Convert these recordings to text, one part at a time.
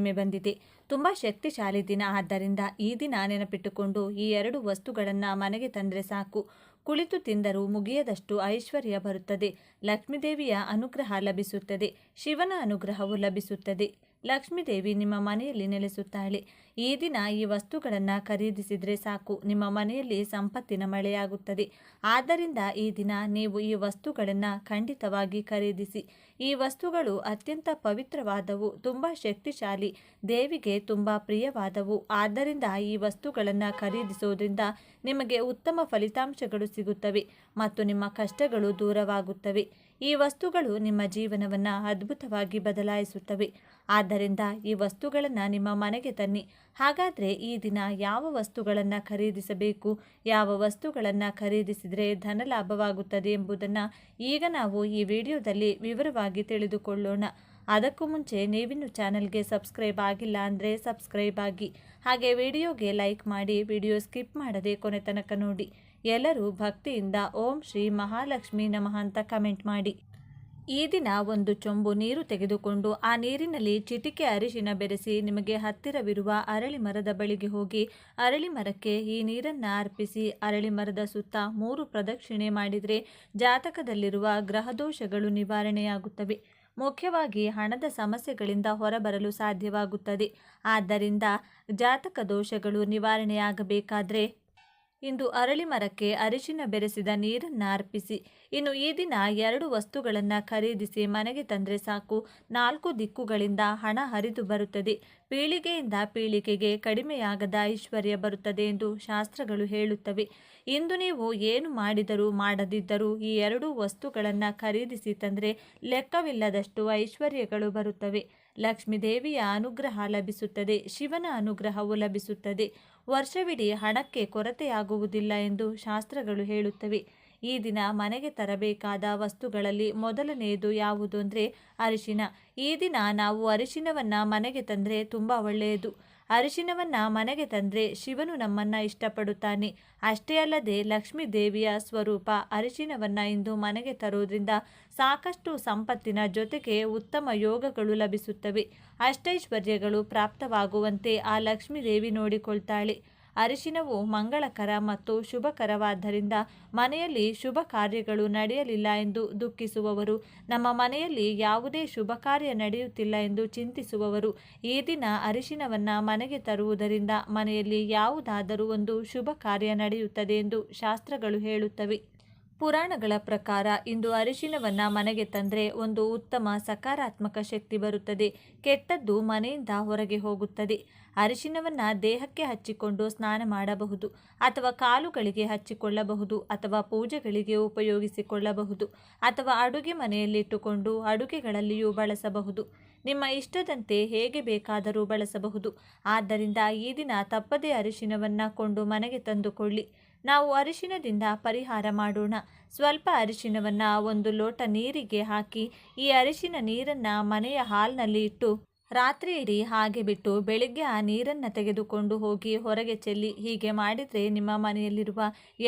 ಮಹಿಮೆ ಬಂದಿದೆ. ತುಂಬ ಶಕ್ತಿಶಾಲಿ ದಿನ. ಆದ್ದರಿಂದ ಈ ದಿನ ನೆನಪಿಟ್ಟುಕೊಂಡು ಈ 2 ವಸ್ತುಗಳನ್ನು ಮನೆಗೆ ತಂದರೆ ಸಾಕು. ಕುಳಿತು ತಿಂದರೂ ಮುಗಿಯದಷ್ಟು ಐಶ್ವರ್ಯ ಬರುತ್ತದೆ. ಲಕ್ಷ್ಮೀದೇವಿಯ ಅನುಗ್ರಹ ಲಭಿಸುತ್ತದೆ. ಶಿವನ ಅನುಗ್ರಹವು ಲಭಿಸುತ್ತದೆ. ಲಕ್ಷ್ಮೀದೇವಿ ನಿಮ್ಮ ಮನೆಯಲ್ಲಿ ನೆಲೆಸುತ್ತಾಳೆ. ಈ ದಿನ ಈ ವಸ್ತುಗಳನ್ನು ಖರೀದಿಸಿದರೆ ಸಾಕು, ನಿಮ್ಮ ಮನೆಯಲ್ಲಿ ಸಂಪತ್ತಿನ ಮಳೆಯಾಗುತ್ತದೆ. ಆದ್ದರಿಂದ ಈ ದಿನ ನೀವು ಈ ವಸ್ತುಗಳನ್ನು ಖಂಡಿತವಾಗಿ ಖರೀದಿಸಿ. ಈ ವಸ್ತುಗಳು ಅತ್ಯಂತ ಪವಿತ್ರವಾದವು, ತುಂಬ ಶಕ್ತಿಶಾಲಿ, ದೇವಿಗೆ ತುಂಬ ಪ್ರಿಯವಾದವು. ಆದ್ದರಿಂದ ಈ ವಸ್ತುಗಳನ್ನು ಖರೀದಿಸೋದ್ರಿಂದ ನಿಮಗೆ ಉತ್ತಮ ಫಲಿತಾಂಶಗಳು ಸಿಗುತ್ತವೆ ಮತ್ತು ನಿಮ್ಮ ಕಷ್ಟಗಳು ದೂರವಾಗುತ್ತವೆ. ಈ ವಸ್ತುಗಳು ನಿಮ್ಮ ಜೀವನವನ್ನು ಅದ್ಭುತವಾಗಿ ಬದಲಾಯಿಸುತ್ತವೆ. ಆದ್ದರಿಂದ ಈ ವಸ್ತುಗಳನ್ನು ನಿಮ್ಮ ಮನೆಗೆ ತನ್ನಿ. ಹಾಗಾದರೆ ಈ ದಿನ ಯಾವ ವಸ್ತುಗಳನ್ನು ಖರೀದಿಸಬೇಕು, ಯಾವ ವಸ್ತುಗಳನ್ನು ಖರೀದಿಸಿದರೆ ಧನ ಲಾಭವಾಗುತ್ತದೆ ಎಂಬುದನ್ನು ಈಗ ನಾವು ಈ ವಿಡಿಯೋದಲ್ಲಿ ವಿವರವಾಗಿ ತಿಳಿದುಕೊಳ್ಳೋಣ. ಅದಕ್ಕೂ ಮುಂಚೆ ನೀವಿನ್ನು ಚಾನಲ್ಗೆ ಸಬ್ಸ್ಕ್ರೈಬ್ ಆಗಿಲ್ಲ ಅಂದರೆ ಸಬ್ಸ್ಕ್ರೈಬ್ ಆಗಿ, ಹಾಗೆ ವಿಡಿಯೋಗೆ ಲೈಕ್ ಮಾಡಿ, ವಿಡಿಯೋ ಸ್ಕಿಪ್ ಮಾಡದೆ ಕೊನೆ ತನಕ ನೋಡಿ. ಎಲ್ಲರೂ ಭಕ್ತಿಯಿಂದ ಓಂ ಶ್ರೀ ಮಹಾಲಕ್ಷ್ಮಿ ನಮಃ ಅಂತ ಕಮೆಂಟ್ ಮಾಡಿ. ಈ ದಿನ ಒಂದು ಚೊಂಬು ನೀರು ತೆಗೆದುಕೊಂಡು ಆ ನೀರಿನಲ್ಲಿ ಚಿಟಿಕೆ ಅರಿಶಿನ ಬೆರೆಸಿ ನಿಮಗೆ ಹತ್ತಿರವಿರುವ ಅರಳಿ ಮರದ ಬಳಿಗೆ ಹೋಗಿ ಅರಳಿ ಮರಕ್ಕೆ ಈ ನೀರನ್ನು ಅರ್ಪಿಸಿ ಅರಳಿ ಮರದ ಸುತ್ತ 3 ಪ್ರದಕ್ಷಿಣೆ ಮಾಡಿದರೆ ಜಾತಕದಲ್ಲಿರುವ ಗ್ರಹದೋಷಗಳು ನಿವಾರಣೆಯಾಗುತ್ತವೆ. ಮುಖ್ಯವಾಗಿ ಹಣದ ಸಮಸ್ಯೆಗಳಿಂದ ಹೊರಬರಲು ಸಾಧ್ಯವಾಗುತ್ತದೆ. ಆದ್ದರಿಂದ ಜಾತಕ ದೋಷಗಳು ನಿವಾರಣೆಯಾಗಬೇಕಾದ್ರೆ ಇಂದು ಅರಳಿ ಮರಕ್ಕೆ ಅರಿಶಿನ ಬೆರೆಸಿದ ನೀರನ್ನು ಅರ್ಪಿಸಿ. ಇನ್ನು ಈ ದಿನ 2 ವಸ್ತುಗಳನ್ನು ಖರೀದಿಸಿ ಮನೆಗೆ ತಂದರೆ ಸಾಕು. 4 ದಿಕ್ಕುಗಳಿಂದ ಹಣ ಹರಿದು ಬರುತ್ತದೆ. ಪೀಳಿಗೆಯಿಂದ ಪೀಳಿಗೆಗೆ ಕಡಿಮೆಯಾಗದ ಐಶ್ವರ್ಯ ಬರುತ್ತದೆ ಎಂದು ಶಾಸ್ತ್ರಗಳು ಹೇಳುತ್ತವೆ. ಇಂದು ನೀವು ಏನು ಮಾಡಿದರೂ ಮಾಡದಿದ್ದರೂ ಈ 2 ವಸ್ತುಗಳನ್ನು ಖರೀದಿಸಿ ತಂದರೆ ಲೆಕ್ಕವಿಲ್ಲದಷ್ಟು ಐಶ್ವರ್ಯಗಳು ಬರುತ್ತವೆ. ಲಕ್ಷ್ಮೀದೇವಿಯ ಅನುಗ್ರಹ ಲಭಿಸುತ್ತದೆ. ಶಿವನ ಅನುಗ್ರಹವು ಲಭಿಸುತ್ತದೆ. ವರ್ಷವಿಡೀ ಹಣಕ್ಕೆ ಕೊರತೆಯಾಗುವುದಿಲ್ಲ ಎಂದು ಶಾಸ್ತ್ರಗಳು ಹೇಳುತ್ತವೆ. ಈ ದಿನ ಮನೆಗೆ ತರಬೇಕಾದ ವಸ್ತುಗಳಲ್ಲಿ ಮೊದಲನೆಯದು ಯಾವುದು ಅಂದರೆ ಅರಿಶಿನ. ಈ ದಿನ ನಾವು ಅರಿಶಿನವನ್ನು ಮನೆಗೆ ತಂದರೆ ತುಂಬ ಒಳ್ಳೆಯದು. ಅರಿಶಿನವನ್ನು ಮನೆಗೆ ತಂದರೆ ಶಿವನು ನಮ್ಮನ್ನು ಇಷ್ಟಪಡುತ್ತಾನೆ. ಅಷ್ಟೇ ಅಲ್ಲದೆ ಲಕ್ಷ್ಮೀ ದೇವಿಯ ಸ್ವರೂಪ. ಅರಿಶಿನವನ್ನು ಇಂದು ಮನೆಗೆ ತರೋದ್ರಿಂದ ಸಾಕಷ್ಟು ಸಂಪತ್ತಿನ ಜೊತೆಗೆ ಉತ್ತಮ ಯೋಗಗಳು ಲಭಿಸುತ್ತವೆ. ಅಷ್ಟೈಶ್ವರ್ಯಗಳು ಪ್ರಾಪ್ತವಾಗುವಂತೆ ಆ ಲಕ್ಷ್ಮೀ ದೇವಿ ನೋಡಿಕೊಳ್ತಾಳೆ. ಅರಿಶಿನವು ಮಂಗಳಕರ ಮತ್ತು ಶುಭಕರವಾದ್ದರಿಂದ ಮನೆಯಲ್ಲಿ ಶುಭ ಕಾರ್ಯಗಳು ನಡೆಯಲಿಲ್ಲ ಎಂದು ದುಃಖಿಸುವವರು, ನಮ್ಮ ಮನೆಯಲ್ಲಿ ಯಾವುದೇ ಶುಭ ಕಾರ್ಯ ನಡೆಯುತ್ತಿಲ್ಲ ಎಂದು ಚಿಂತಿಸುವವರು ಈ ದಿನ ಅರಿಶಿನವನ್ನು ಮನೆಗೆ ತರುವುದರಿಂದ ಮನೆಯಲ್ಲಿ ಯಾವುದಾದರೂ ಒಂದು ಶುಭ ಕಾರ್ಯ ನಡೆಯುತ್ತದೆ ಎಂದು ಶಾಸ್ತ್ರಗಳು ಹೇಳುತ್ತವೆ. ಪುರಾಣಗಳ ಪ್ರಕಾರ ಇಂದು ಅರಿಶಿನವನ್ನು ಮನೆಗೆ ತಂದರೆ ಒಂದು ಉತ್ತಮ ಸಕಾರಾತ್ಮಕ ಶಕ್ತಿ ಬರುತ್ತದೆ. ಕೆಟ್ಟದ್ದು ಮನೆಯಿಂದ ಹೊರಗೆ ಹೋಗುತ್ತದೆ. ಅರಿಶಿನವನ್ನು ದೇಹಕ್ಕೆ ಹಚ್ಚಿಕೊಂಡು ಸ್ನಾನ ಮಾಡಬಹುದು, ಅಥವಾ ಕಾಲುಗಳಿಗೆ ಹಚ್ಚಿಕೊಳ್ಳಬಹುದು, ಅಥವಾ ಪೂಜೆಗಳಿಗೆ ಉಪಯೋಗಿಸಿಕೊಳ್ಳಬಹುದು, ಅಥವಾ ಅಡುಗೆ ಮನೆಯಲ್ಲಿಟ್ಟುಕೊಂಡು ಅಡುಗೆಗಳಲ್ಲಿಯೂ ಬಳಸಬಹುದು. ನಿಮ್ಮ ಇಷ್ಟದಂತೆ ಹೇಗೆ ಬೇಕಾದರೂ ಬಳಸಬಹುದು. ಆದ್ದರಿಂದ ಈ ದಿನ ತಪ್ಪದೇ ಅರಿಶಿನವನ್ನು ಕೊಂಡು ಮನೆಗೆ ತಂದುಕೊಳ್ಳಿ. ನಾವು ಅರಿಶಿನದಿಂದ ಪರಿಹಾರ ಮಾಡೋಣ. ಸ್ವಲ್ಪ ಅರಿಶಿನವನ್ನು 1 ಲೋಟ ನೀರಿಗೆ ಹಾಕಿ ಈ ಅರಿಶಿನ ನೀರನ್ನು ಮನೆಯ ಹಾಲ್ನಲ್ಲಿ ಇಟ್ಟು ರಾತ್ರಿ ಇಡೀ ಹಾಗೆ ಬಿಟ್ಟು ಬೆಳಿಗ್ಗೆ ಆ ನೀರನ್ನು ತೆಗೆದುಕೊಂಡು ಹೋಗಿ ಹೊರಗೆ ಚೆಲ್ಲಿ. ಹೀಗೆ ಮಾಡಿದರೆ ನಿಮ್ಮ ಮನೆಯಲ್ಲಿರುವ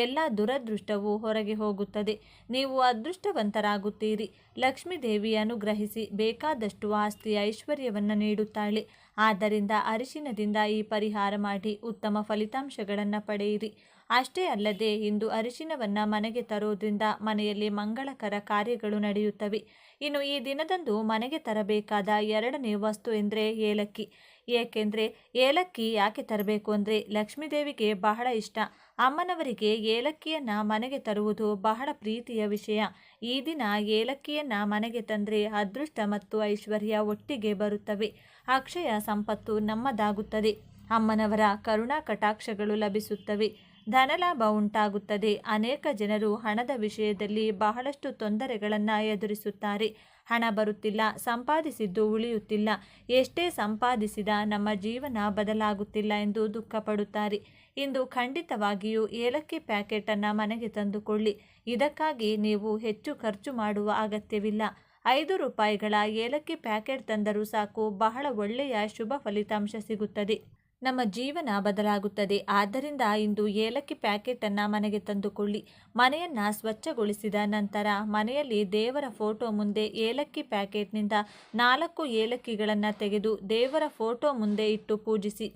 ಎಲ್ಲ ದುರದೃಷ್ಟವೂ ಹೊರಗೆ ಹೋಗುತ್ತದೆ. ನೀವು ಅದೃಷ್ಟವಂತರಾಗುತ್ತೀರಿ. ಲಕ್ಷ್ಮೀ ದೇವಿ ಅನುಗ್ರಹಿಸಿ ಬೇಕಾದಷ್ಟು ಆಸ್ತಿ ಐಶ್ವರ್ಯವನ್ನು ನೀಡುತ್ತಾಳೆ. ಆದ್ದರಿಂದ ಅರಿಶಿನದಿಂದ ಈ ಪರಿಹಾರ ಮಾಡಿ ಉತ್ತಮ ಫಲಿತಾಂಶಗಳನ್ನು ಪಡೆಯಿರಿ. ಅಷ್ಟೇ ಅಲ್ಲದೆ ಇಂದು ಅರಿಶಿನವನ್ನು ಮನೆಗೆ ತರೋದ್ರಿಂದ ಮನೆಯಲ್ಲಿ ಮಂಗಳಕರ ಕಾರ್ಯಗಳು ನಡೆಯುತ್ತವೆ. ಇನ್ನು ಈ ದಿನದಂದು ಮನೆಗೆ ತರಬೇಕಾದ 2ನೇ ವಸ್ತು ಎಂದರೆ ಏಲಕ್ಕಿ. ಏಕೆಂದರೆ ಏಲಕ್ಕಿ ಯಾಕೆ ತರಬೇಕು ಅಂದರೆ ಲಕ್ಷ್ಮೀದೇವಿಗೆ ಬಹಳ ಇಷ್ಟ. ಅಮ್ಮನವರಿಗೆ ಏಲಕ್ಕಿಯನ್ನು ಮನೆಗೆ ತರುವುದು ಬಹಳ ಪ್ರೀತಿಯ ವಿಷಯ. ಈ ದಿನ ಏಲಕ್ಕಿಯನ್ನು ಮನೆಗೆ ತಂದರೆ ಅದೃಷ್ಟ ಮತ್ತು ಐಶ್ವರ್ಯ ಒಟ್ಟಿಗೆ ಬರುತ್ತವೆ. ಅಕ್ಷಯ ಸಂಪತ್ತು ನಮ್ಮದಾಗುತ್ತದೆ. ಅಮ್ಮನವರ ಕರುಣಾ ಕಟಾಕ್ಷಗಳು ಲಭಿಸುತ್ತವೆ. ಧನಲಾಭ ಉಂಟಾಗುತ್ತದೆ. ಅನೇಕ ಜನರು ಹಣದ ವಿಷಯದಲ್ಲಿ ಬಹಳಷ್ಟು ತೊಂದರೆಗಳನ್ನು ಎದುರಿಸುತ್ತಾರೆ. ಹಣ ಬರುತ್ತಿಲ್ಲ, ಸಂಪಾದಿಸಿದ್ದು ಉಳಿಯುತ್ತಿಲ್ಲ, ಎಷ್ಟೇ ಸಂಪಾದಿಸಿದ ನಮ್ಮ ಜೀವನ ಬದಲಾಗುತ್ತಿಲ್ಲ ಎಂದು ದುಃಖಪಡುತ್ತಾರೆ. ಇಂದು ಖಂಡಿತವಾಗಿಯೂ ಏಲಕ್ಕಿ ಪ್ಯಾಕೆಟನ್ನು ಮನೆಗೆ ತಂದುಕೊಳ್ಳಿ. ಇದಕ್ಕಾಗಿ ನೀವು ಹೆಚ್ಚು ಖರ್ಚು ಮಾಡುವ ಅಗತ್ಯವಿಲ್ಲ. 5 ರೂಪಾಯಿಗಳ ಏಲಕ್ಕಿ ಪ್ಯಾಕೆಟ್ ತಂದರೂ ಸಾಕು, ಬಹಳ ಒಳ್ಳೆಯ ಶುಭ ಫಲಿತಾಂಶ ಸಿಗುತ್ತದೆ. ನಮ್ಮ ಜೀವನ ಬದಲಾಗುತ್ತದೆ. ಆದ್ದರಿಂದ ಇಂದು ಏಲಕ್ಕಿ ಪ್ಯಾಕೆಟನ್ನು ಮನೆಗೆ ತಂದುಕೊಳ್ಳಿ. ಮನೆಯನ್ನು ಸ್ವಚ್ಛಗೊಳಿಸಿದ ನಂತರ ಮನೆಯಲ್ಲಿ ದೇವರ ಫೋಟೋ ಮುಂದೆ ಏಲಕ್ಕಿ ಪ್ಯಾಕೆಟ್ನಿಂದ 4 ಏಲಕ್ಕಿಗಳನ್ನು ತೆಗೆದು ದೇವರ ಫೋಟೋ ಮುಂದೆ ಇಟ್ಟು ಪೂಜಿಸಿ.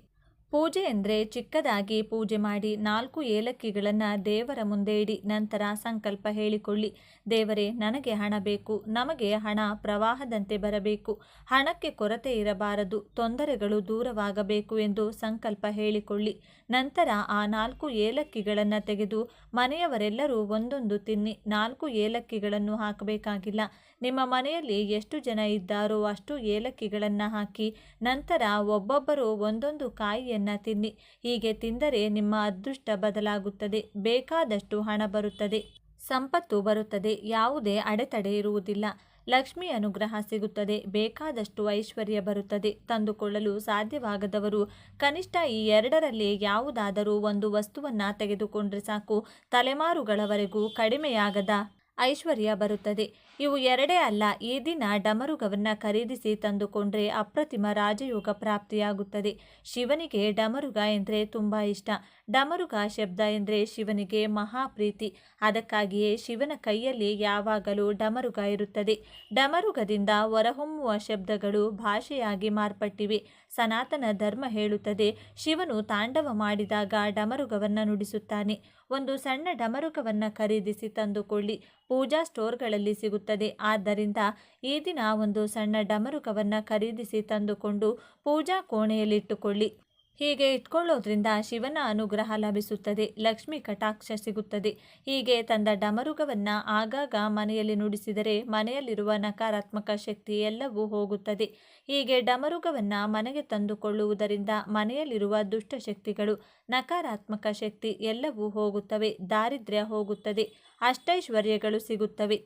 ಪೂಜೆ ಎಂದರೆ ಚಿಕ್ಕದಾಗಿ ಪೂಜೆ ಮಾಡಿ 4 ಏಲಕ್ಕಿಗಳನ್ನು ದೇವರ ಮುಂದೆ ಇಡಿ. ನಂತರ ಸಂಕಲ್ಪ ಹೇಳಿಕೊಳ್ಳಿ. ದೇವರೇ, ನನಗೆ ಹಣ ಬೇಕು, ನಮಗೆ ಹಣ ಪ್ರವಾಹದಂತೆ ಬರಬೇಕು, ಹಣಕ್ಕೆ ಕೊರತೆ ಇರಬಾರದು, ತೊಂದರೆಗಳು ದೂರವಾಗಬೇಕು ಎಂದು ಸಂಕಲ್ಪ ಹೇಳಿಕೊಳ್ಳಿ. ನಂತರ ಆ 4 ಏಲಕ್ಕಿಗಳನ್ನು ತೆಗೆದು ಮನೆಯವರೆಲ್ಲರೂ ಒಂದೊಂದು ತಿನ್ನಿ. 4 ಏಲಕ್ಕಿಗಳನ್ನು ಹಾಕಬೇಕಾಗಿಲ್ಲ. ನಿಮ್ಮ ಮನೆಯಲ್ಲಿ ಎಷ್ಟು ಜನ ಇದ್ದಾರೋ ಅಷ್ಟು ಏಲಕ್ಕಿಗಳನ್ನು ಹಾಕಿ ನಂತರ ಒಬ್ಬೊಬ್ಬರು ಒಂದೊಂದು ಕಾಯಿಯನ್ನು ತಿನ್ನಿ. ಹೀಗೆ ತಿಂದರೆ ನಿಮ್ಮ ಅದೃಷ್ಟ ಬದಲಾಗುತ್ತದೆ, ಬೇಕಾದಷ್ಟು ಹಣ ಬರುತ್ತದೆ, ಸಂಪತ್ತು ಬರುತ್ತದೆ, ಯಾವುದೇ ಅಡೆತಡೆ ಇರುವುದಿಲ್ಲ, ಲಕ್ಷ್ಮಿ ಅನುಗ್ರಹ ಸಿಗುತ್ತದೆ, ಬೇಕಾದಷ್ಟು ಐಶ್ವರ್ಯ ಬರುತ್ತದೆ. ತಂದುಕೊಳ್ಳಲು ಸಾಧ್ಯವಾಗದವರು ಕನಿಷ್ಠ ಈ 2ರಲ್ಲಿ ಯಾವುದಾದರೂ ಒಂದು ವಸ್ತುವನ್ನು ತೆಗೆದುಕೊಂಡ್ರೆ ಸಾಕು, ತಲೆಮಾರುಗಳವರೆಗೂ ಕಡಿಮೆಯಾಗದ ಐಶ್ವರ್ಯ ಬರುತ್ತದೆ. ಇವು 2 ಅಲ್ಲ, ಈ ದಿನ ಡಮರುಗವನ್ನು ಖರೀದಿಸಿ ತಂದುಕೊಂಡ್ರೆ ಅಪ್ರತಿಮ ರಾಜಯೋಗ ಪ್ರಾಪ್ತಿಯಾಗುತ್ತದೆ. ಶಿವನಿಗೆ ಡಮರುಗ ಎಂದರೆ ತುಂಬ ಇಷ್ಟ. ಡಮರುಗ ಶಬ್ದ ಎಂದರೆ ಶಿವನಿಗೆ ಮಹಾಪ್ರೀತಿ. ಅದಕ್ಕಾಗಿಯೇ ಶಿವನ ಕೈಯಲ್ಲಿ ಯಾವಾಗಲೂ ಡಮರುಗ ಇರುತ್ತದೆ. ಡಮರುಗದಿಂದ ಹೊರಹೊಮ್ಮುವ ಶಬ್ದಗಳು ಭಾಷೆಯಾಗಿ ಮಾರ್ಪಟ್ಟಿವೆ. ಸನಾತನ ಧರ್ಮ ಹೇಳುತ್ತದೆ, ಶಿವನು ತಾಂಡವ ಮಾಡಿದಾಗ ಡಮರುಗವನ್ನು ನುಡಿಸುತ್ತಾನೆ. ಒಂದು ಸಣ್ಣ ಡಮರುಗವನ್ನು ಖರೀದಿಸಿ ತಂದುಕೊಳ್ಳಿ. ಪೂಜಾ ಸ್ಟೋರ್ಗಳಲ್ಲಿ ಸಿಗುತ್ತದೆ. ಆದ್ದರಿಂದ ಈ ದಿನ ಒಂದು ಸಣ್ಣ ಡಮರುಗವನ್ನು ಖರೀದಿಸಿ ತಂದುಕೊಂಡು ಪೂಜಾ ಕೋಣೆಯಲ್ಲಿಟ್ಟುಕೊಳ್ಳಿ. ಹೀಗೆ ಇಟ್ಕೊಳ್ಳೋದ್ರಿಂದ ಶಿವನ ಅನುಗ್ರಹ ಲಭಿಸುತ್ತದೆ, ಲಕ್ಷ್ಮಿ ಕಟಾಕ್ಷ ಸಿಗುತ್ತದೆ. ಹೀಗೆ ತಂದ ಡಮರುಗವನ್ನು ಆಗಾಗ ಮನೆಯಲ್ಲಿ ನುಡಿಸಿದರೆ ಮನೆಯಲ್ಲಿರುವ ನಕಾರಾತ್ಮಕ ಶಕ್ತಿ ಎಲ್ಲವೂ ಹೋಗುತ್ತದೆ. ಹೀಗೆ ಡಮರುಗವನ್ನು ಮನೆಗೆ ತಂದುಕೊಳ್ಳುವುದರಿಂದ ಮನೆಯಲ್ಲಿರುವ ದುಷ್ಟಶಕ್ತಿಗಳು, ನಕಾರಾತ್ಮಕ ಶಕ್ತಿ ಎಲ್ಲವೂ ಹೋಗುತ್ತವೆ, ದಾರಿದ್ರ್ಯ ಹೋಗುತ್ತದೆ, ಅಷ್ಟೈಶ್ವರ್ಯಗಳು ಸಿಗುತ್ತವೆ.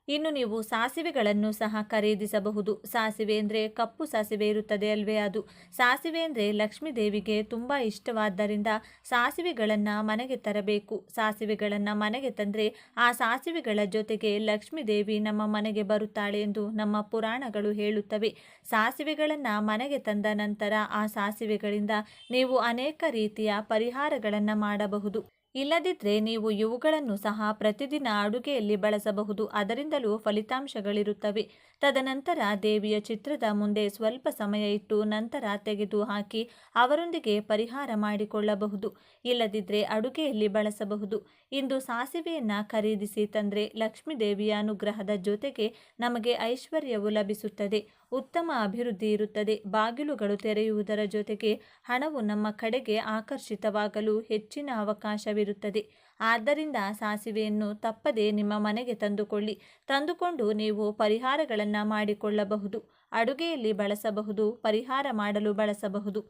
ಇನ್ನು ನೀವು ಸಾಸಿವೆಗಳನ್ನು ಸಹ ಖರೀದಿಸಬಹುದು. ಸಾಸಿವೆ ಅಂದರೆ ಕಪ್ಪು ಸಾಸಿವೆ ಇರುತ್ತದೆ ಅಲ್ವೇ, ಅದು. ಸಾಸಿವೆ ಅಂದರೆ ಲಕ್ಷ್ಮೀ ದೇವಿಗೆ ತುಂಬ ಇಷ್ಟವಾದ್ದರಿಂದ ಸಾಸಿವೆಗಳನ್ನು ಮನೆಗೆ ತರಬೇಕು. ಸಾಸಿವೆಗಳನ್ನು ಮನೆಗೆ ತಂದರೆ ಆ ಸಾಸಿವೆಗಳ ಜೊತೆಗೆ ಲಕ್ಷ್ಮೀ ದೇವಿ ನಮ್ಮ ಮನೆಗೆ ಬರುತ್ತಾಳೆ ಎಂದು ನಮ್ಮ ಪುರಾಣಗಳು ಹೇಳುತ್ತವೆ. ಸಾಸಿವೆಗಳನ್ನು ಮನೆಗೆ ತಂದ ನಂತರ ಆ ಸಾಸಿವೆಗಳಿಂದ ನೀವು ಅನೇಕ ರೀತಿಯ ಪರಿಹಾರಗಳನ್ನು ಮಾಡಬಹುದು. ಇಲ್ಲದಿದ್ದರೆ ನೀವು ಇವುಗಳನ್ನು ಸಹ ಪ್ರತಿದಿನ ಅಡುಗೆಯಲ್ಲಿ ಬಳಸಬಹುದು. ಅದರಿಂದಲೂ ಫಲಿತಾಂಶಗಳಿರುತ್ತವೆ. ತದನಂತರ ದೇವಿಯ ಚಿತ್ರದ ಮುಂದೆ ಸ್ವಲ್ಪ ಸಮಯ ಇಟ್ಟು ನಂತರ ತೆಗೆದು ಹಾಕಿ ಅವರೊಂದಿಗೆ ಪರಿಹಾರ ಮಾಡಿಕೊಳ್ಳಬಹುದು. ಇಲ್ಲದಿದ್ದರೆ ಅಡುಗೆಯಲ್ಲಿ ಬಳಸಬಹುದು. ಇಂದು ಸಾಸಿವೆಯನ್ನು ಖರೀದಿಸಿ ತಂದರೆ ಲಕ್ಷ್ಮೀ ದೇವಿಯ ಅನುಗ್ರಹದ ಜೊತೆಗೆ ನಮಗೆ ಐಶ್ವರ್ಯವು ಲಭಿಸುತ್ತದೆ, ಉತ್ತಮ ಅಭಿವೃದ್ಧಿ ಇರುತ್ತದೆ, ಬಾಗಿಲುಗಳು ತೆರೆಯುವುದರ ಜೊತೆಗೆ ಹಣವು ನಮ್ಮ ಕಡೆಗೆ ಆಕರ್ಷಿತವಾಗಲು ಹೆಚ್ಚಿನ ಅವಕಾಶವಿರುತ್ತದೆ. ಆದ್ದರಿಂದ ಸಾಸಿವೆಯನ್ನು ತಪ್ಪದೆ ನಿಮ್ಮ ಮನೆಗೆ ತಂದುಕೊಂಡು ನೀವು ಪರಿಹಾರಗಳನ್ನು ಮಾಡಿಕೊಳ್ಳಬಹುದು. ಅಡುಗೆಯಲ್ಲಿ ಬಳಸಬಹುದು, ಪರಿಹಾರ ಮಾಡಲು ಬಳಸಬಹುದು.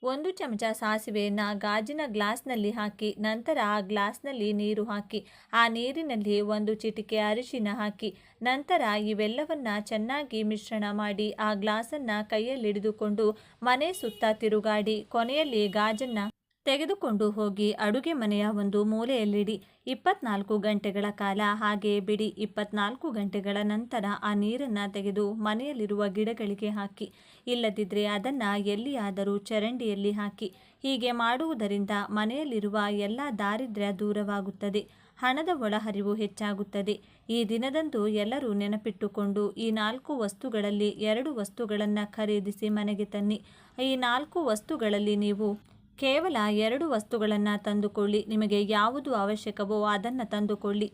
1 ಚಮಚ ಸಾಸಿವೆಯನ್ನು ಗಾಜಿನ ಗ್ಲಾಸ್ನಲ್ಲಿ ಹಾಕಿ ನಂತರ ಆ ಗ್ಲಾಸ್ನಲ್ಲಿ ನೀರು ಹಾಕಿ ಆ ನೀರಿನಲ್ಲಿ 1 ಚಿಟಿಕೆ ಅರಿಶಿನ ಹಾಕಿ ನಂತರ ಇವೆಲ್ಲವನ್ನು ಚೆನ್ನಾಗಿ ಮಿಶ್ರಣ ಮಾಡಿ ಆ ಗ್ಲಾಸನ್ನು ಕೈಯಲ್ಲಿಡಿದುಕೊಂಡು ಮನೆ ಸುತ್ತ ತಿರುಗಾಡಿ ಕೊನೆಯಲ್ಲಿ ಗಾಜನ್ನು ತೆಗೆದುಕೊಂಡು ಹೋಗಿ ಅಡುಗೆ ಮನೆಯ ಒಂದು ಮೂಲೆಯಲ್ಲಿಡಿ. 24 ಗಂಟೆಗಳ ಕಾಲ ಹಾಗೆ ಬಿಡಿ. 24 ಗಂಟೆಗಳ ನಂತರ ಆ ನೀರನ್ನು ತೆಗೆದು ಮನೆಯಲ್ಲಿರುವ ಗಿಡಗಳಿಗೆ ಹಾಕಿ. ಇಲ್ಲದಿದ್ದರೆ ಅದನ್ನು ಎಲ್ಲಿಯಾದರೂ ಚರಂಡಿಯಲ್ಲಿ ಹಾಕಿ. ಹೀಗೆ ಮಾಡುವುದರಿಂದ ಮನೆಯಲ್ಲಿರುವ ಎಲ್ಲ ದಾರಿದ್ರ್ಯ ದೂರವಾಗುತ್ತದೆ, ಹಣದ ಒಳಹರಿವು ಹೆಚ್ಚಾಗುತ್ತದೆ. ಈ ದಿನದಂದು ಎಲ್ಲರೂ ನೆನಪಿಟ್ಟುಕೊಂಡು ಈ 4 ವಸ್ತುಗಳಲ್ಲಿ 2 ವಸ್ತುಗಳನ್ನು ಖರೀದಿಸಿ ಮನೆಗೆ ತನ್ನಿ. ಈ 4 ವಸ್ತುಗಳಲ್ಲಿ ನೀವು ಕೇವಲ 2 ವಸ್ತುಗಳನ್ನು ತಂದುಕೊಳ್ಳಿ. ನಿಮಗೆ ಯಾವುದು ಅವಶ್ಯಕವೋ ಅದನ್ನು ತಂದುಕೊಳ್ಳಿ.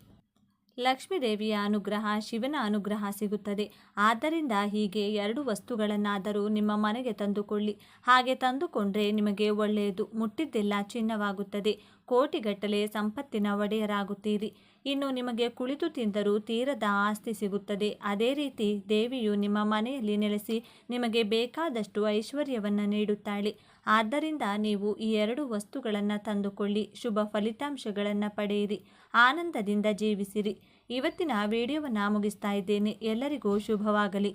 ಲಕ್ಷ್ಮೀ ದೇವಿಯ ಅನುಗ್ರಹ, ಶಿವನ ಅನುಗ್ರಹ ಸಿಗುತ್ತದೆ. ಆದ್ದರಿಂದ ಹೀಗೆ 2 ವಸ್ತುಗಳನ್ನಾದರೂ ನಿಮ್ಮ ಮನೆಗೆ ತಂದುಕೊಳ್ಳಿ. ಹಾಗೆ ತಂದುಕೊಂಡ್ರೆ ನಿಮಗೆ ಒಳ್ಳೆಯದು. ಮುಟ್ಟಿದ್ದೆಲ್ಲ ಚಿನ್ನವಾಗುತ್ತದೆ. ಕೋಟಿಗಟ್ಟಲೆ ಸಂಪತ್ತಿನ ಒಡೆಯರಾಗುತ್ತೀರಿ. ಇನ್ನು ನಿಮಗೆ ಕುಳಿತು ತಿಂದರೂ ತೀರದ ಆಸ್ತಿ ಸಿಗುತ್ತದೆ. ಅದೇ ರೀತಿ ದೇವಿಯು ನಿಮ್ಮ ಮನೆಯಲ್ಲಿ ನೆಲೆಸಿ ನಿಮಗೆ ಬೇಕಾದಷ್ಟು ಐಶ್ವರ್ಯವನ್ನು ನೀಡುತ್ತಾಳೆ. ಆದ್ದರಿಂದ ನೀವು ಈ 2 ವಸ್ತುಗಳನ್ನು ತಂದುಕೊಳ್ಳಿ. ಶುಭ ಫಲಿತಾಂಶಗಳನ್ನು ಪಡೆಯಿರಿ, ಆನಂದದಿಂದ ಜೀವಿಸಿರಿ. ಇವತ್ತಿನ ವಿಡಿಯೋವನ್ನು ಮುಗಿಸ್ತಾ ಇದ್ದೇನೆ. ಎಲ್ಲರಿಗೂ ಶುಭವಾಗಲಿ.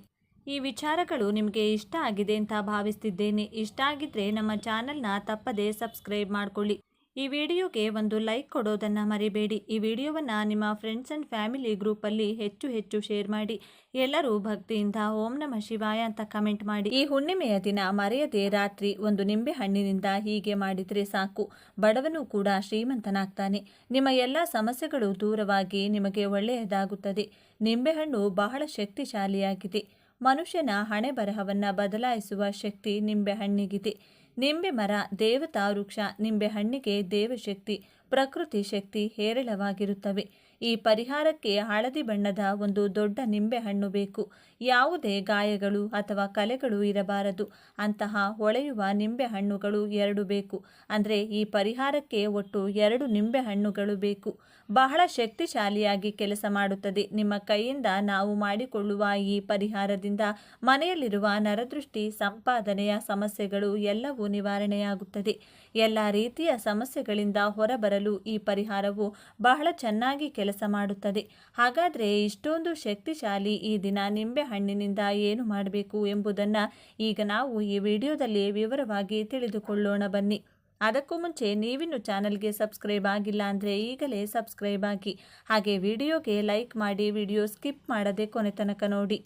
ಈ ವಿಚಾರಗಳು ನಿಮಗೆ ಇಷ್ಟ ಆಗಿದೆ ಅಂತ ಭಾವಿಸ್ತಿದ್ದೇನೆ. ಇಷ್ಟ ಆಗಿದ್ದರೆ ನಮ್ಮ ಚಾನಲ್ನ ತಪ್ಪದೇ ಸಬ್ಸ್ಕ್ರೈಬ್ ಮಾಡಿಕೊಳ್ಳಿ. ಈ ವಿಡಿಯೋಗೆ ಒಂದು ಲೈಕ್ ಕೊಡೋದನ್ನು ಮರಿಬೇಡಿ. ಈ ವಿಡಿಯೋವನ್ನು ನಿಮ್ಮ ಫ್ರೆಂಡ್ಸ್ ಆ್ಯಂಡ್ ಫ್ಯಾಮಿಲಿ ಗ್ರೂಪಲ್ಲಿ ಹೆಚ್ಚು ಶೇರ್ ಮಾಡಿ. ಎಲ್ಲರೂ ಭಕ್ತಿಯಿಂದ ಓಂ ನಮಃ ಶಿವಾಯ ಅಂತ ಕಮೆಂಟ್ ಮಾಡಿ. ಈ ಹುಣ್ಣಿಮೆಯ ದಿನ ಮರೆಯದೆ ರಾತ್ರಿ ಒಂದು ನಿಂಬೆ ಹಣ್ಣಿನಿಂದ ಹೀಗೆ ಮಾಡಿದರೆ ಸಾಕು, ಬಡವನು ಕೂಡ ಶ್ರೀಮಂತನಾಗ್ತಾನೆ. ನಿಮ್ಮ ಎಲ್ಲ ಸಮಸ್ಯೆಗಳು ದೂರವಾಗಿ ನಿಮಗೆ ಒಳ್ಳೆಯದಾಗುತ್ತದೆ. ನಿಂಬೆಹಣ್ಣು ಬಹಳ ಶಕ್ತಿಶಾಲಿಯಾಗಿದೆ. ಮನುಷ್ಯನ ಹಣೆ ಬರಹವನ್ನು ಬದಲಾಯಿಸುವ ಶಕ್ತಿ ನಿಂಬೆಹಣ್ಣಿಗಿದೆ. ನಿಂಬೆ ಮರ ದೇವತಾ ವೃಕ್ಷ. ನಿಂಬೆ ಹಣ್ಣಿಗೆ ದೇವಶಕ್ತಿ, ಪ್ರಕೃತಿ ಶಕ್ತಿ ಹೇರಳವಾಗಿರುತ್ತವೆ. ಈ ಪರಿಹಾರಕ್ಕೆ ಹಳದಿ ಬಣ್ಣದ ಒಂದು ದೊಡ್ಡ ನಿಂಬೆಹಣ್ಣು ಬೇಕು. ಯಾವುದೇ ಗಾಯಗಳು ಅಥವಾ ಕಲೆಗಳು ಇರಬಾರದು. ಅಂತಹ ಹೊಳೆಯುವ ನಿಂಬೆಹಣ್ಣುಗಳು 2 ಬೇಕು. ಅಂದರೆ ಈ ಪರಿಹಾರಕ್ಕೆ ಒಟ್ಟು 2 ನಿಂಬೆಹಣ್ಣುಗಳು ಬೇಕು. ಬಹಳ ಶಕ್ತಿಶಾಲಿಯಾಗಿ ಕೆಲಸ ಮಾಡುತ್ತದೆ. ನಿಮ್ಮ ಕೈಯಿಂದ ನಾವು ಮಾಡಿಕೊಳ್ಳುವ ಈ ಪರಿಹಾರದಿಂದ ಮನೆಯಲ್ಲಿರುವ ನರದೃಷ್ಟಿ, ಸಂಪಾದನೆಯ ಸಮಸ್ಯೆಗಳು ಎಲ್ಲವೂ ನಿವಾರಣೆಯಾಗುತ್ತದೆ. ಎಲ್ಲ ರೀತಿಯ ಸಮಸ್ಯೆಗಳಿಂದ ಹೊರಬರಲು ಈ ಪರಿಹಾರವು ಬಹಳ ಚೆನ್ನಾಗಿ ಕೆಲಸ ಮಾಡುತ್ತದೆ. ಹಾಗಾದರೆ ಇಷ್ಟೊಂದು ಶಕ್ತಿಶಾಲಿ ಈ ದಿನ ನಿಂಬೆಹಣ್ಣಿನಿಂದ ಏನು ಮಾಡಬೇಕು ಎಂಬುದನ್ನು ಈಗ ನಾವು ಈ ವಿಡಿಯೋದಲ್ಲಿ ವಿವರವಾಗಿ ತಿಳಿದುಕೊಳ್ಳೋಣ ಬನ್ನಿ. ಅದಕ್ಕೂ ಮುಂಚೆ ನೀವಿನ್ನು ಚಾನಲ್ಗೆ ಸಬ್ಸ್ಕ್ರೈಬ್ ಆಗಿಲ್ಲ ಅಂದರೆ ಈಗಲೇ ಸಬ್ಸ್ಕ್ರೈಬ್ ಆಗಿ, ಹಾಗೆ ವಿಡಿಯೋಗೆ ಲೈಕ್ ಮಾಡಿ, ವಿಡಿಯೋ ಸ್ಕಿಪ್ ಮಾಡದೆ ಕೊನೆ ತನಕ ನೋಡಿ.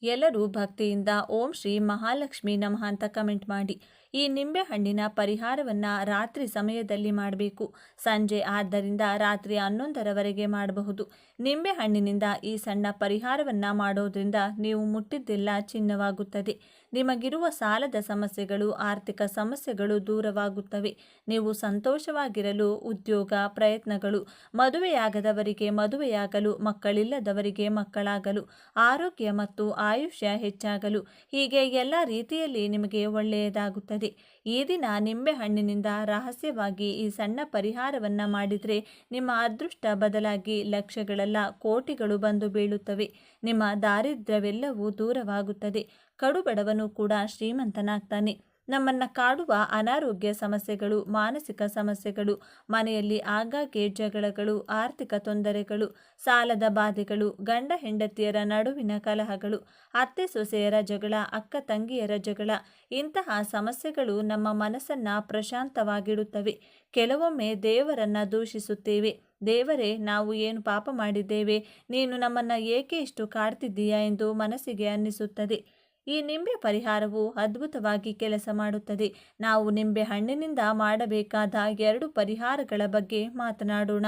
ಎಲ್ಲರೂ ಭಕ್ತಿಯಿಂದ ಓಂ ಶ್ರೀ ಮಹಾಲಕ್ಷ್ಮಿ ನಮಃ ಅಂತ ಕಮೆಂಟ್ ಮಾಡಿ. ಈ ನಿಂಬೆಹಣ್ಣಿನ ಪರಿಹಾರವನ್ನು ರಾತ್ರಿ ಸಮಯದಲ್ಲಿ ಮಾಡಬೇಕು. ಸಂಜೆ ಆದ್ದರಿಂದ ರಾತ್ರಿ 11ರವರೆಗೆ ಮಾಡಬಹುದು. ನಿಂಬೆಹಣ್ಣಿನಿಂದ ಈ ಸಣ್ಣ ಪರಿಹಾರವನ್ನು ಮಾಡೋದ್ರಿಂದ ನೀವು ಮುಟ್ಟಿದ್ದೆಲ್ಲ ಚಿನ್ನವಾಗುತ್ತದೆ. ನಿಮಗಿರುವ ಸಾಲದ ಸಮಸ್ಯೆಗಳು, ಆರ್ಥಿಕ ಸಮಸ್ಯೆಗಳು ದೂರವಾಗುತ್ತವೆ. ನೀವು ಸಂತೋಷವಾಗಿರಲು ಉದ್ಯೋಗ ಪ್ರಯತ್ನಗಳು, ಮದುವೆಯಾಗದವರಿಗೆ ಮದುವೆಯಾಗಲು, ಮಕ್ಕಳಿಲ್ಲದವರಿಗೆ ಮಕ್ಕಳಾಗಲು, ಆರೋಗ್ಯ ಮತ್ತು ಆಯುಷ್ಯ ಹೆಚ್ಚಾಗಲು, ಹೀಗೆ ಎಲ್ಲ ರೀತಿಯಲ್ಲಿ ನಿಮಗೆ ಒಳ್ಳೆಯದಾಗುತ್ತದೆ. ಈ ದಿನ ನಿಂಬೆಹಣ್ಣಿನಿಂದ ರಹಸ್ಯವಾಗಿ ಈ ಸಣ್ಣ ಪರಿಹಾರವನ್ನು ಮಾಡಿದರೆ ನಿಮ್ಮ ಅದೃಷ್ಟ ಬದಲಾಗಿ ಲಕ್ಷಗಳಲ್ಲ ಕೋಟಿಗಳು ಬಂದು ಬೀಳುತ್ತವೆ. ನಿಮ್ಮ ದಾರಿದ್ರ್ಯವೆಲ್ಲವೂ ದೂರವಾಗುತ್ತದೆ. ಕಡುಬಡವನು ಕೂಡ ಶ್ರೀಮಂತನಾಗ್ತಾನೆ. ನಮ್ಮನ್ನು ಕಾಡುವ ಅನಾರೋಗ್ಯ ಸಮಸ್ಯೆಗಳು, ಮಾನಸಿಕ ಸಮಸ್ಯೆಗಳು, ಮನೆಯಲ್ಲಿ ಆಗಾಗ್ಗೆ ಜಗಳಗಳು, ಆರ್ಥಿಕ ತೊಂದರೆಗಳು, ಸಾಲದ ಬಾಧೆಗಳು, ಗಂಡ ಹೆಂಡತಿಯರ ನಡುವಿನ ಕಲಹಗಳು, ಅತ್ತೆ ಸೊಸೆಯರ ಜಗಳ, ಅಕ್ಕ ತಂಗಿಯರ ಜಗಳ, ಇಂತಹ ಸಮಸ್ಯೆಗಳು ನಮ್ಮ ಮನಸ್ಸನ್ನು ಪ್ರಶಾಂತವಾಗಿಡುತ್ತವೆ. ಕೆಲವೊಮ್ಮೆ ದೇವರನ್ನು ದೂಷಿಸುತ್ತೇವೆ. ದೇವರೇ, ನಾವು ಏನು ಪಾಪ ಮಾಡಿದ್ದೇವೆ, ನೀನು ನಮ್ಮನ್ನು ಏಕೆ ಇಷ್ಟು ಕಾಡ್ತಿದ್ದೀಯಾ ಎಂದು ಮನಸ್ಸಿಗೆ ಅನ್ನಿಸುತ್ತದೆ. ಈ ನಿಂಬೆ ಪರಿಹಾರವು ಅದ್ಭುತವಾಗಿ ಕೆಲಸ ಮಾಡುತ್ತದೆ. ನಾವು ನಿಂಬೆ ಹಣ್ಣಿನಿಂದ ಮಾಡಬೇಕಾದ 2 ಪರಿಹಾರಗಳ ಬಗ್ಗೆ ಮಾತನಾಡೋಣ.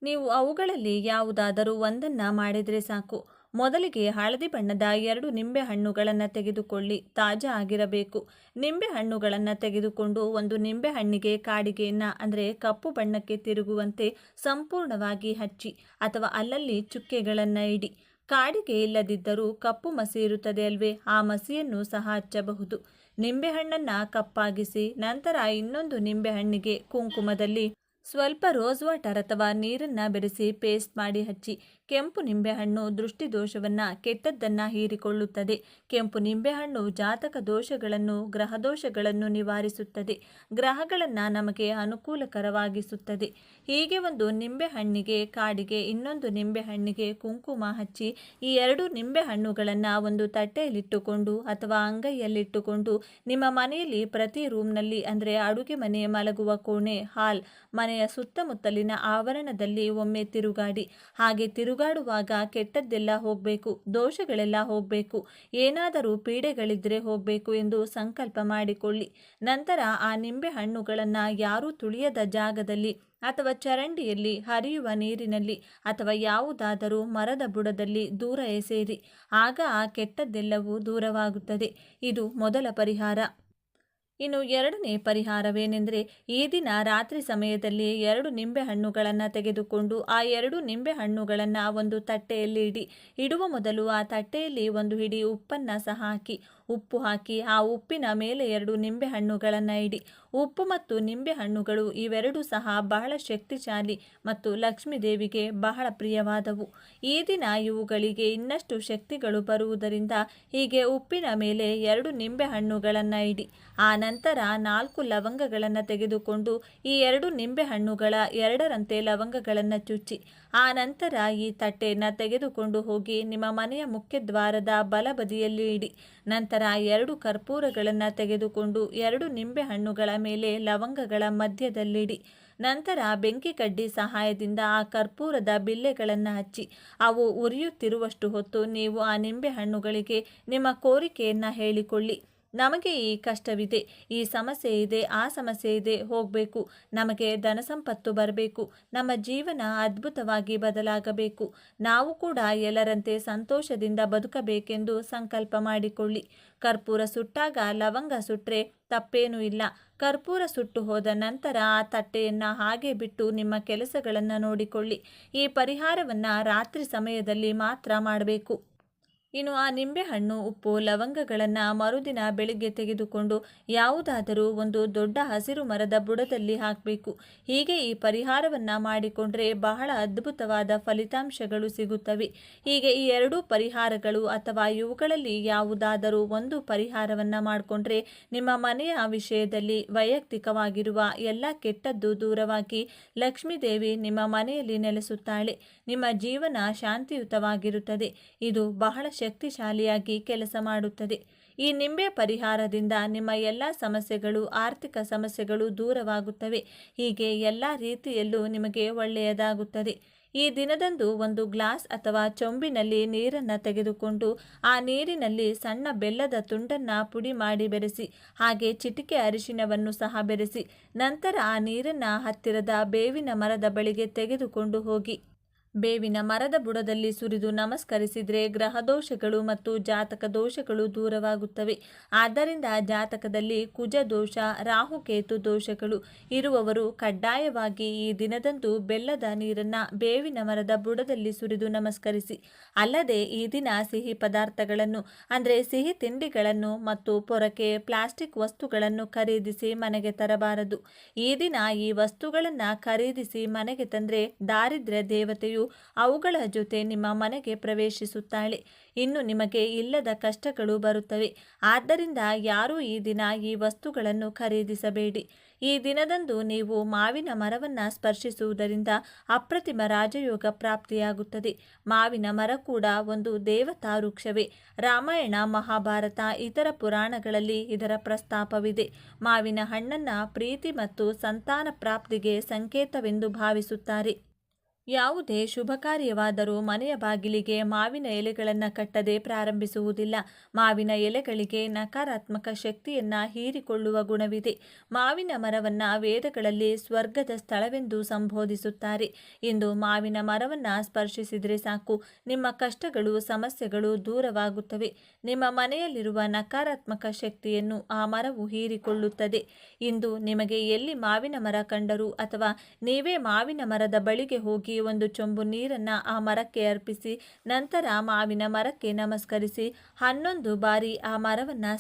ನೀವು ಅವುಗಳಲ್ಲಿ ಯಾವುದಾದರೂ ಒಂದನ್ನು ಮಾಡಿದರೆ ಸಾಕು. ಮೊದಲಿಗೆ ಹಳದಿ ಬಣ್ಣದ 2 ನಿಂಬೆ ಹಣ್ಣುಗಳನ್ನು ತೆಗೆದುಕೊಳ್ಳಿ. ತಾಜಾ ಆಗಿರಬೇಕು. ನಿಂಬೆ ಹಣ್ಣುಗಳನ್ನು ತೆಗೆದುಕೊಂಡು ಒಂದು ನಿಂಬೆ ಹಣ್ಣಿಗೆ ಕಾಡಿಗೆಯನ್ನು ಅಂದರೆ ಕಪ್ಪು ಬಣ್ಣಕ್ಕೆ ತಿರುಗುವಂತೆ ಸಂಪೂರ್ಣವಾಗಿ ಹಚ್ಚಿ ಅಥವಾ ಅಲ್ಲಲ್ಲಿ ಚುಕ್ಕೆಗಳನ್ನು ಇಡಿ. ಕಾಡಿಗೆ ಇಲ್ಲದಿದ್ದರೂ ಕಪ್ಪು ಮಸಿ ಇರುತ್ತದೆ ಅಲ್ವೇ, ಆ ಮಸಿಯನ್ನು ಸಹ ಹಚ್ಚಬಹುದು. ನಿಂಬೆಹಣ್ಣನ್ನು ಕಪ್ಪಾಗಿಸಿ ನಂತರ ಇನ್ನೊಂದು ನಿಂಬೆಹಣ್ಣಿಗೆ ಕುಂಕುಮದಲ್ಲಿ ಸ್ವಲ್ಪ ರೋಸ್ ವಾಟರ್ ಅಥವಾ ನೀರನ್ನು ಬೆರೆಸಿ ಪೇಸ್ಟ್ ಮಾಡಿ ಹಚ್ಚಿ. ಕೆಂಪು ನಿಂಬೆಹಣ್ಣು ದೃಷ್ಟಿದೋಷವನ್ನು, ಕೆಟ್ಟದ್ದನ್ನು ಹೀರಿಕೊಳ್ಳುತ್ತದೆ. ಕೆಂಪು ನಿಂಬೆಹಣ್ಣು ಜಾತಕ ದೋಷಗಳನ್ನು, ಗ್ರಹ ದೋಷಗಳನ್ನು ನಿವಾರಿಸುತ್ತದೆ. ಗ್ರಹಗಳನ್ನು ನಮಗೆ ಅನುಕೂಲಕರವಾಗಿಸುತ್ತದೆ. ಹೀಗೆ ಒಂದು ನಿಂಬೆಹಣ್ಣಿಗೆ ಕಾಡಿಗೆ, ಇನ್ನೊಂದು ನಿಂಬೆಹಣ್ಣಿಗೆ ಕುಂಕುಮ ಹಚ್ಚಿ ಈ 2 ನಿಂಬೆಹಣ್ಣುಗಳನ್ನು ಒಂದು ತಟ್ಟೆಯಲ್ಲಿಟ್ಟುಕೊಂಡು ಅಥವಾ ಅಂಗೈಯಲ್ಲಿಟ್ಟುಕೊಂಡು ನಿಮ್ಮ ಮನೆಯಲ್ಲಿ ಪ್ರತಿ ರೂಮ್ನಲ್ಲಿ ಅಂದರೆ ಅಡುಗೆ ಮನೆ, ಮಲಗುವ ಕೋಣೆ, ಹಾಲ್, ಮನೆಯ ಸುತ್ತಮುತ್ತಲಿನ ಆವರಣದಲ್ಲಿ ಒಮ್ಮೆ ತಿರುಗಾಡಿ. ಹಾಗೆ ತಿರುಗಾಡುವಾಗ ಕೆಟ್ಟದ್ದೆಲ್ಲ ಹೋಗಬೇಕು, ದೋಷಗಳೆಲ್ಲ ಹೋಗಬೇಕು, ಏನಾದರೂ ಪೀಡೆಗಳಿದ್ದರೆ ಹೋಗಬೇಕು ಎಂದು ಸಂಕಲ್ಪ ಮಾಡಿಕೊಳ್ಳಿ. ನಂತರ ಆ ನಿಂಬೆ ಹಣ್ಣುಗಳನ್ನು ಯಾರೂ ತುಳಿಯದ ಜಾಗದಲ್ಲಿ ಅಥವಾ ಚರಂಡಿಯಲ್ಲಿ, ಹರಿಯುವ ನೀರಿನಲ್ಲಿ ಅಥವಾ ಯಾವುದಾದರೂ ಮರದ ಬುಡದಲ್ಲಿ ದೂರ ಎಸೆಯಿರಿ. ಆಗ ಆ ಕೆಟ್ಟದ್ದೆಲ್ಲವೂ ದೂರವಾಗುತ್ತದೆ. ಇದು ಮೊದಲ ಪರಿಹಾರ. ಇನ್ನು 2ನೇ ಪರಿಹಾರವೇನೆಂದರೆ, ಈ ದಿನ ರಾತ್ರಿ ಸಮಯದಲ್ಲಿ 2 ನಿಂಬೆ ಹಣ್ಣುಗಳನ್ನು ತೆಗೆದುಕೊಂಡು ಆ 2 ನಿಂಬೆ ಹಣ್ಣುಗಳನ್ನು ಒಂದು ತಟ್ಟೆಯಲ್ಲಿ ಇಡಿ. ಇಡುವ ಮೊದಲು ಆ ತಟ್ಟೆಯಲ್ಲಿ ಒಂದು ಹಿಡಿ ಉಪ್ಪನ್ನು ಸಹ ಹಾಕಿ. ಉಪ್ಪು ಹಾಕಿ ಆ ಉಪ್ಪಿನ ಮೇಲೆ 2 ನಿಂಬೆ ಹಣ್ಣುಗಳನ್ನು ಇಡಿ. ಉಪ್ಪು ಮತ್ತು ನಿಂಬೆ ಹಣ್ಣುಗಳು ಇವೆರಡೂ ಸಹ ಬಹಳ ಶಕ್ತಿಶಾಲಿ ಮತ್ತು ಲಕ್ಷ್ಮೀ ದೇವಿಗೆ ಬಹಳ ಪ್ರಿಯವಾದವು. ಈ ದಿನ ಇವುಗಳಿಗೆ ಇನ್ನಷ್ಟು ಶಕ್ತಿಗಳು ಬರುವುದರಿಂದ ಹೀಗೆ ಉಪ್ಪಿನ ಮೇಲೆ 2 ನಿಂಬೆ ಹಣ್ಣುಗಳನ್ನು ಇಡಿ. ಆ ನಂತರ 4 ಲವಂಗಗಳನ್ನು ತೆಗೆದುಕೊಂಡು ಈ 2 ನಿಂಬೆ ಹಣ್ಣುಗಳ 2ರಂತೆ ಲವಂಗಗಳನ್ನು ಚುಚ್ಚಿ ಆ ನಂತರ ಈ ತಟ್ಟೆಯನ್ನು ತೆಗೆದುಕೊಂಡು ಹೋಗಿ ನಿಮ್ಮ ಮನೆಯ ಮುಖ್ಯ ದ್ವಾರದ ಬಲಬದಿಯಲ್ಲಿ ಇಡಿ. ನಂತರ 2 ಕರ್ಪೂರಗಳನ್ನು ತೆಗೆದುಕೊಂಡು 2 ನಿಂಬೆ ಹಣ್ಣುಗಳ ಮೇಲೆ ಲವಂಗಗಳ ಮಧ್ಯದಲ್ಲಿಡಿ. ನಂತರ ಬೆಂಕಿ ಕಡ್ಡಿ ಸಹಾಯದಿಂದ ಆ ಕರ್ಪೂರದ ಬಿಲ್ಲೆಗಳನ್ನು ಹಚ್ಚಿ ಅವು ಉರಿಯುತ್ತಿರುವಷ್ಟು ಹೊತ್ತು ನೀವು ಆ ನಿಂಬೆ ಹಣ್ಣುಗಳಿಗೆ ನಿಮ್ಮ ಕೋರಿಕೆಯನ್ನು ಹೇಳಿಕೊಳ್ಳಿ. ನಮಗೆ ಈ ಕಷ್ಟವಿದೆ, ಈ ಸಮಸ್ಯೆ ಇದೆ, ಆ ಸಮಸ್ಯೆ ಇದೆ, ಹೋಗಬೇಕು, ನಮಗೆ ಧನ ಸಂಪತ್ತು ಬರಬೇಕು, ನಮ್ಮ ಜೀವನ ಅದ್ಭುತವಾಗಿ ಬದಲಾಗಬೇಕು, ನಾವು ಕೂಡ ಎಲ್ಲರಂತೆ ಸಂತೋಷದಿಂದ ಬದುಕಬೇಕೆಂದು ಸಂಕಲ್ಪ ಮಾಡಿಕೊಳ್ಳಿ. ಕರ್ಪೂರ ಸುಟ್ಟಾಗ ಲವಂಗ ಸುಟ್ಟರೆ ತಪ್ಪೇನೂ ಇಲ್ಲ. ಕರ್ಪೂರ ಸುಟ್ಟು ಹೋದ ನಂತರ ಆ ತಟ್ಟೆಯನ್ನು ಹಾಗೆ ಬಿಟ್ಟು ನಿಮ್ಮ ಕೆಲಸಗಳನ್ನು ನೋಡಿಕೊಳ್ಳಿ. ಈ ಪರಿಹಾರವನ್ನು ರಾತ್ರಿ ಸಮಯದಲ್ಲಿ ಮಾತ್ರ ಮಾಡಬೇಕು. ಇನ್ನು ಆ ನಿಂಬೆಹಣ್ಣು, ಉಪ್ಪು, ಲವಂಗಗಳನ್ನು ಮರುದಿನ ಬೆಳಿಗ್ಗೆ ತೆಗೆದುಕೊಂಡು ಯಾವುದಾದರೂ ಒಂದು ದೊಡ್ಡ ಹಸಿರು ಮರದ ಬುಡದಲ್ಲಿ ಹಾಕಬೇಕು. ಹೀಗೆ ಈ ಪರಿಹಾರವನ್ನು ಮಾಡಿಕೊಂಡ್ರೆ ಬಹಳ ಅದ್ಭುತವಾದ ಫಲಿತಾಂಶಗಳು ಸಿಗುತ್ತವೆ. ಹೀಗೆ ಈ 2 ಪರಿಹಾರಗಳು ಅಥವಾ ಇವುಗಳಲ್ಲಿ ಯಾವುದಾದರೂ ಒಂದು ಪರಿಹಾರವನ್ನು ಮಾಡಿಕೊಂಡ್ರೆ ನಿಮ್ಮ ಮನೆಯ ವಿಷಯದಲ್ಲಿ ವೈಯಕ್ತಿಕವಾಗಿರುವ ಎಲ್ಲ ಕೆಟ್ಟದ್ದು ದೂರವಾಗಿ ಲಕ್ಷ್ಮೀದೇವಿ ನಿಮ್ಮ ಮನೆಯಲ್ಲಿ ನೆಲೆಸುತ್ತಾಳೆ. ನಿಮ್ಮ ಜೀವನ ಶಾಂತಿಯುತವಾಗಿರುತ್ತದೆ. ಇದು ಬಹಳ ಶಕ್ತಿಶಾಲಿಯಾಗಿ ಕೆಲಸ ಮಾಡುತ್ತದೆ. ಈ ನಿಂಬೆ ಪರಿಹಾರದಿಂದ ನಿಮ್ಮ ಎಲ್ಲ ಸಮಸ್ಯೆಗಳು, ಆರ್ಥಿಕ ಸಮಸ್ಯೆಗಳು ದೂರವಾಗುತ್ತವೆ. ಹೀಗೆ ಎಲ್ಲ ರೀತಿಯಲ್ಲೂ ನಿಮಗೆ ಒಳ್ಳೆಯದಾಗುತ್ತದೆ. ಈ ದಿನದಂದು ಒಂದು ಗ್ಲಾಸ್ ಅಥವಾ ಚೊಂಬಿನಲ್ಲಿ ನೀರನ್ನು ತೆಗೆದುಕೊಂಡು ಆ ನೀರಿನಲ್ಲಿ ಸಣ್ಣ ಬೆಲ್ಲದ ತುಂಡನ್ನು ಪುಡಿ ಮಾಡಿ ಬೆರೆಸಿ, ಹಾಗೆ ಚಿಟಿಕೆ ಅರಿಶಿನವನ್ನು ಸಹ ಬೆರೆಸಿ, ನಂತರ ಆ ನೀರನ್ನು ಹತ್ತಿರದ ಬೇವಿನ ಮರದ ಬಳಿಗೆ ತೆಗೆದುಕೊಂಡು ಹೋಗಿ ಬೇವಿನ ಮರದ ಬುಡದಲ್ಲಿ ಸುರಿದು ನಮಸ್ಕರಿಸಿದರೆ ಗ್ರಹದೋಷಗಳು ಮತ್ತು ಜಾತಕ ದೋಷಗಳು ದೂರವಾಗುತ್ತವೆ. ಆದ್ದರಿಂದ ಜಾತಕದಲ್ಲಿ ಕುಜ ದೋಷ, ರಾಹುಕೇತು ದೋಷಗಳು ಇರುವವರು ಕಡ್ಡಾಯವಾಗಿ ಈ ದಿನದಂದು ಬೆಲ್ಲದ ನೀರನ್ನು ಬೇವಿನ ಮರದ ಬುಡದಲ್ಲಿ ಸುರಿದು ನಮಸ್ಕರಿಸಿ. ಅಲ್ಲದೆ ಈ ದಿನ ಸಿಹಿ ಪದಾರ್ಥಗಳನ್ನು ಅಂದರೆ ಸಿಹಿ ತಿಂಡಿಗಳನ್ನು ಮತ್ತು ಪೊರಕೆ, ಪ್ಲಾಸ್ಟಿಕ್ ವಸ್ತುಗಳನ್ನು ಖರೀದಿಸಿ ಮನೆಗೆ ತರಬಾರದು. ಈ ದಿನ ಈ ವಸ್ತುಗಳನ್ನು ಖರೀದಿಸಿ ಮನೆಗೆ ತಂದರೆ ದಾರಿದ್ರ್ಯ ದೇವತೆಯು ಅವುಗಳ ಜೊತೆ ನಿಮ್ಮ ಮನೆಗೆ ಪ್ರವೇಶಿಸುತ್ತಾಳೆ. ಇನ್ನು ನಿಮಗೆ ಇಲ್ಲದ ಕಷ್ಟಗಳು ಬರುತ್ತವೆ. ಆದ್ದರಿಂದ ಯಾರೂ ಈ ದಿನ ಈ ವಸ್ತುಗಳನ್ನು ಖರೀದಿಸಬೇಡಿ. ಈ ದಿನದಂದು ನೀವು ಮಾವಿನ ಮರವನ್ನು ಸ್ಪರ್ಶಿಸುವುದರಿಂದ ಅಪ್ರತಿಮ ರಾಜಯೋಗ ಪ್ರಾಪ್ತಿಯಾಗುತ್ತದೆ. ಮಾವಿನ ಮರ ಕೂಡ ಒಂದು ದೇವತಾ ವೃಕ್ಷವೇ. ರಾಮಾಯಣ, ಮಹಾಭಾರತ, ಇತರ ಪುರಾಣಗಳಲ್ಲಿ ಇದರ ಪ್ರಸ್ತಾಪವಿದೆ. ಮಾವಿನ ಹಣ್ಣನ್ನು ಪ್ರೀತಿ ಮತ್ತು ಸಂತಾನ ಪ್ರಾಪ್ತಿಗೆ ಸಂಕೇತವೆಂದು ಭಾವಿಸುತ್ತಾರೆ. ಯಾವುದೇ ಶುಭ ಕಾರ್ಯವಾದರೂ ಮನೆಯ ಬಾಗಿಲಿಗೆ ಮಾವಿನ ಎಲೆಗಳನ್ನು ಕಟ್ಟದೆ ಪ್ರಾರಂಭಿಸುವುದಿಲ್ಲ. ಮಾವಿನ ಎಲೆಗಳಿಗೆ ನಕಾರಾತ್ಮಕ ಶಕ್ತಿಯನ್ನು ಹೀರಿಕೊಳ್ಳುವ ಗುಣವಿದೆ. ಮಾವಿನ ಮರವನ್ನು ವೇದಗಳಲ್ಲಿ ಸ್ವರ್ಗದ ಸ್ಥಳವೆಂದು ಸಂಬೋಧಿಸುತ್ತಾರೆ. ಇಂದು ಮಾವಿನ ಮರವನ್ನು ಸ್ಪರ್ಶಿಸಿದರೆ ಸಾಕು, ನಿಮ್ಮ ಕಷ್ಟಗಳು, ಸಮಸ್ಯೆಗಳು ದೂರವಾಗುತ್ತವೆ. ನಿಮ್ಮ ಮನೆಯಲ್ಲಿರುವ ನಕಾರಾತ್ಮಕ ಶಕ್ತಿಯನ್ನು ಆ ಮರವು ಹೀರಿಕೊಳ್ಳುತ್ತದೆ. ಇಂದು ನಿಮಗೆ ಎಲ್ಲಿ ಮಾವಿನ ಮರ ಕಂಡರೂ ಅಥವಾ ನೀವೇ ಮಾವಿನ ಮರದ ಬಳಿಗೆ ಹೋಗಿ ಒಂದು ಚೊಂಬು ನೀರನ್ನು ಆ ಮರಕ್ಕೆ ಅರ್ಪಿಸಿ, ನಂತರ ಮಾವಿನ ಮರಕ್ಕೆ ನಮಸ್ಕರಿಸಿ 11 ಬಾರಿ ಆ ಮರವನ್ನು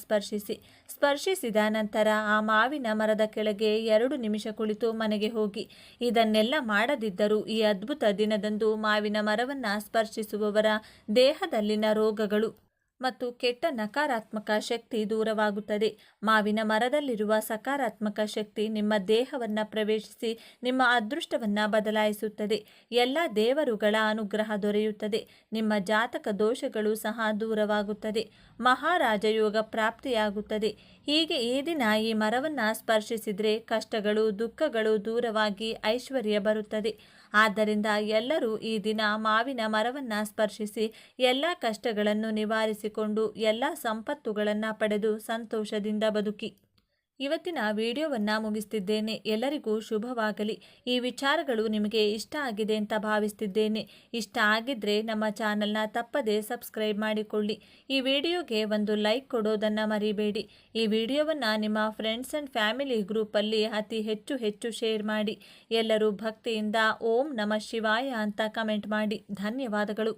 ಸ್ಪರ್ಶಿಸಿದ ನಂತರ ಆ ಮಾವಿನ ಮರದ ಕೆಳಗೆ 2 ನಿಮಿಷ ಕುಳಿತು ಮನೆಗೆ ಹೋಗಿ. ಇದನ್ನೆಲ್ಲ ಮಾಡದಿದ್ದರೂ ಈ ಅದ್ಭುತ ದಿನದಂದು ಮಾವಿನ ಮರವನ್ನು ಸ್ಪರ್ಶಿಸುವವರ ದೇಹದಲ್ಲಿನ ರೋಗಗಳು ಮತ್ತು ಕೆಟ್ಟ ನಕಾರಾತ್ಮಕ ಶಕ್ತಿ ದೂರವಾಗುತ್ತದೆ. ಮಾವಿನ ಮರದಲ್ಲಿರುವ ಸಕಾರಾತ್ಮಕ ಶಕ್ತಿ ನಿಮ್ಮ ದೇಹವನ್ನು ಪ್ರವೇಶಿಸಿ ನಿಮ್ಮ ಅದೃಷ್ಟವನ್ನು ಬದಲಾಯಿಸುತ್ತದೆ. ಎಲ್ಲ ದೇವರುಗಳ ಅನುಗ್ರಹ ದೊರೆಯುತ್ತದೆ. ನಿಮ್ಮ ಜಾತಕ ದೋಷಗಳು ಸಹ ದೂರವಾಗುತ್ತದೆ. ಮಹಾರಾಜಯೋಗ ಪ್ರಾಪ್ತಿಯಾಗುತ್ತದೆ. ಹೀಗೆ ಈ ದಿನ ಈ ಮರವನ್ನು ಸ್ಪರ್ಶಿಸಿದರೆ ಕಷ್ಟಗಳು, ದುಃಖಗಳು ದೂರವಾಗಿ ಐಶ್ವರ್ಯ ಬರುತ್ತದೆ. ಆದ್ದರಿಂದ ಎಲ್ಲರೂ ಈ ದಿನ ಮಾವಿನ ಮರವನ್ನು ಸ್ಪರ್ಶಿಸಿ ಎಲ್ಲ ಕಷ್ಟಗಳನ್ನು ನಿವಾರಿಸಿಕೊಂಡು ಎಲ್ಲ ಸಂಪತ್ತುಗಳನ್ನು ಪಡೆದು ಸಂತೋಷದಿಂದ ಬದುಕಿ. ಇವತ್ತಿನ ವಿಡಿಯೋವನ್ನು ಮುಗಿಸ್ತಿದ್ದೇನೆ. ಎಲ್ಲರಿಗೂ ಶುಭವಾಗಲಿ. ಈ ವಿಚಾರಗಳು ನಿಮಗೆ ಇಷ್ಟ ಆಗಿದೆ ಅಂತ ಭಾವಿಸ್ತಿದ್ದೇನೆ. ಇಷ್ಟ ಆಗಿದ್ದರೆ ನಮ್ಮ ಚಾನಲ್ನ ತಪ್ಪದೇ ಸಬ್ಸ್ಕ್ರೈಬ್ ಮಾಡಿಕೊಳ್ಳಿ. ಈ ವಿಡಿಯೋಗೆ ಒಂದು ಲೈಕ್ ಕೊಡೋದನ್ನು ಮರಿಬೇಡಿ. ಈ ವಿಡಿಯೋವನ್ನು ನಿಮ್ಮ ಫ್ರೆಂಡ್ಸ್ ಆ್ಯಂಡ್ ಫ್ಯಾಮಿಲಿ ಗ್ರೂಪಲ್ಲಿ ಅತಿ ಹೆಚ್ಚು ಶೇರ್ ಮಾಡಿ. ಎಲ್ಲರೂ ಭಕ್ತಿಯಿಂದ ಓಂ ನಮಃ ಶಿವಾಯ ಅಂತ ಕಮೆಂಟ್ ಮಾಡಿ. ಧನ್ಯವಾದಗಳು.